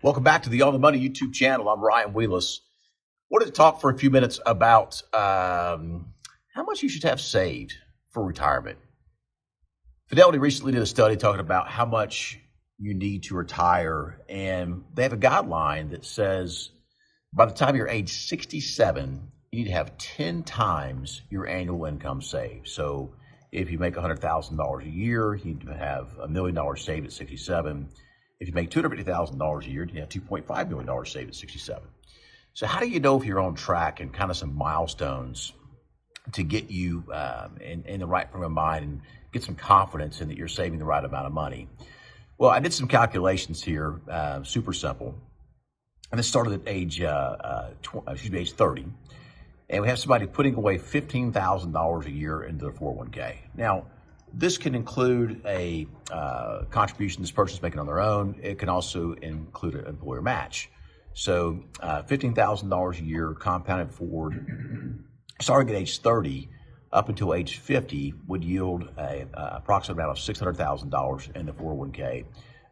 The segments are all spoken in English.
Welcome back to the On the Money YouTube channel. I'm Ryan Wheelis. Wanted to talk for a few minutes about how much you should have saved for retirement. Fidelity recently did a study talking about how much you need to retire, and they have a guideline that says by the time you're age 67, you need to have 10 times your annual income saved. So if you make $100,000 a year, you need to have $1 million saved at 67. If you make $250,000 a year, you have $2.5 million saved at 67. So how do you know if you're on track and kind of some milestones to get you in the right frame of mind and get some confidence in that you're saving the right amount of money? Well, I did some calculations here, super simple. And this started at age 30. And we have somebody putting away $15,000 a year into their 401k. Now, this can include a contribution this person's making on their own. It can also include an employer match. So $15,000 a year compounded forward, starting at age 30 up until age 50 would yield an approximate amount of $600,000 in the 401k,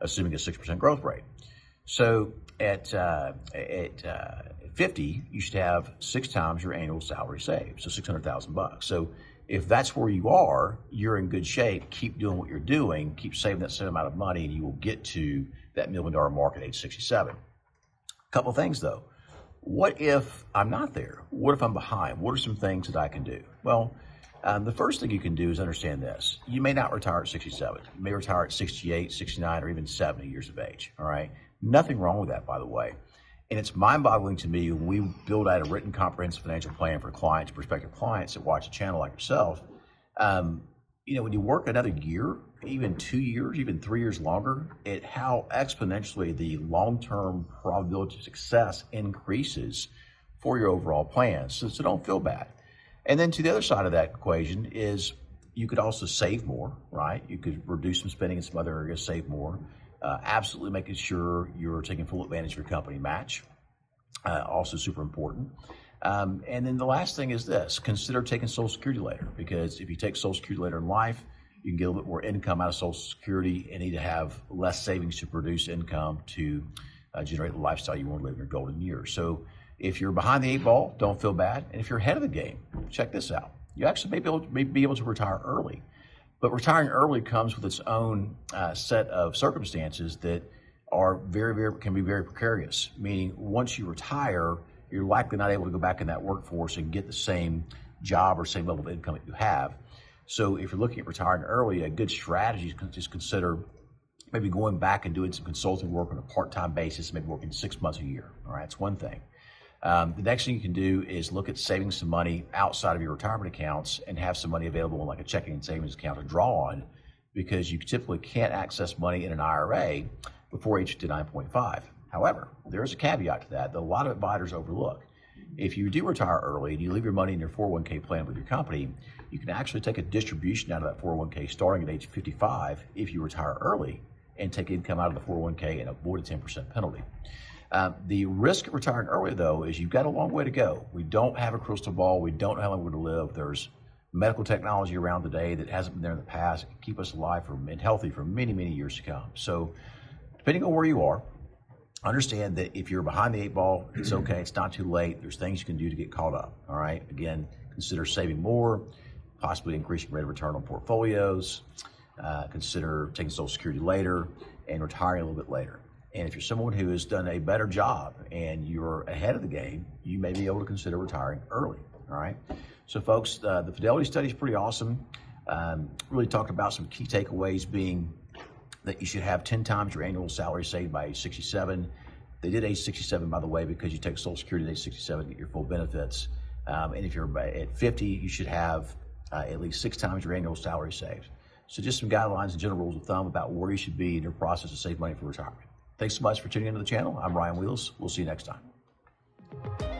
assuming a 6% growth rate. So at 50, you should have 6 times your annual salary saved, so $600,000. So if that's where you are, you're in good shape. Keep doing what you're doing, keep saving that same amount of money, and you will get to that $1 million mark at age 67. A couple of things though. What if I'm not there? What if I'm behind? What are some things that I can do? Well, the first thing you can do is understand this. You may not retire at 67. You may retire at 68, 69, or even 70 years of age, all right? Nothing wrong with that, by the way. And it's mind-boggling to me when we build out a written comprehensive financial plan for clients, prospective clients that watch a channel like yourself. When you work another year, even 2 years, even 3 years longer, how exponentially the long-term probability of success increases for your overall plan. So don't feel bad. And then to the other side of that equation is you could also save more, right? You could reduce some spending in some other areas, save more. Absolutely making sure you're taking full advantage of your company match, also super important. And then the last thing is this: consider taking Social Security later, because if you take Social Security later in life, you can get a little bit more income out of Social Security and need to have less savings to produce income to generate the lifestyle you want to live in your golden years. So if you're behind the 8 ball, don't feel bad. And if you're ahead of the game, check this out. You actually may be able to retire early. But retiring early comes with its own set of circumstances that are can be very precarious. Meaning, once you retire, you're likely not able to go back in that workforce and get the same job or same level of income that you have. So if you're looking at retiring early, a good strategy is just consider maybe going back and doing some consulting work on a part-time basis, maybe working 6 months a year. All right, that's one thing. The next thing you can do is look at saving some money outside of your retirement accounts and have some money available in like a checking and savings account to draw on, because you typically can't access money in an IRA before age 59.5. However, there is a caveat to that a lot of advisors overlook. If you do retire early and you leave your money in your 401k plan with your company, you can actually take a distribution out of that 401k starting at age 55 if you retire early and take income out of the 401k and avoid a 10% penalty. The risk of retiring early, though, is you've got a long way to go. We don't have a crystal ball. We don't know how long we're going to live. There's medical technology around today that hasn't been there in the past. It can keep us alive and healthy for many, many years to come. So depending on where you are, understand that if you're behind the 8 ball, it's okay. It's not too late. There's things you can do to get caught up, all right? Again, consider saving more, possibly increasing rate of return on portfolios, consider taking Social Security later, and retiring a little bit later. And if you're someone who has done a better job and you're ahead of the game, you may be able to consider retiring early, all right? So folks, the Fidelity Study is pretty awesome. Really talked about some key takeaways being that you should have 10 times your annual salary saved by age 67. They did age 67, by the way, because you take Social Security at age 67 to get your full benefits. And if you're at 50, you should have at least 6 times your annual salary saved. So just some guidelines and general rules of thumb about where you should be in your process to save money for retirement. Thanks so much for tuning into the channel. I'm Ryan Wheelis. We'll see you next time.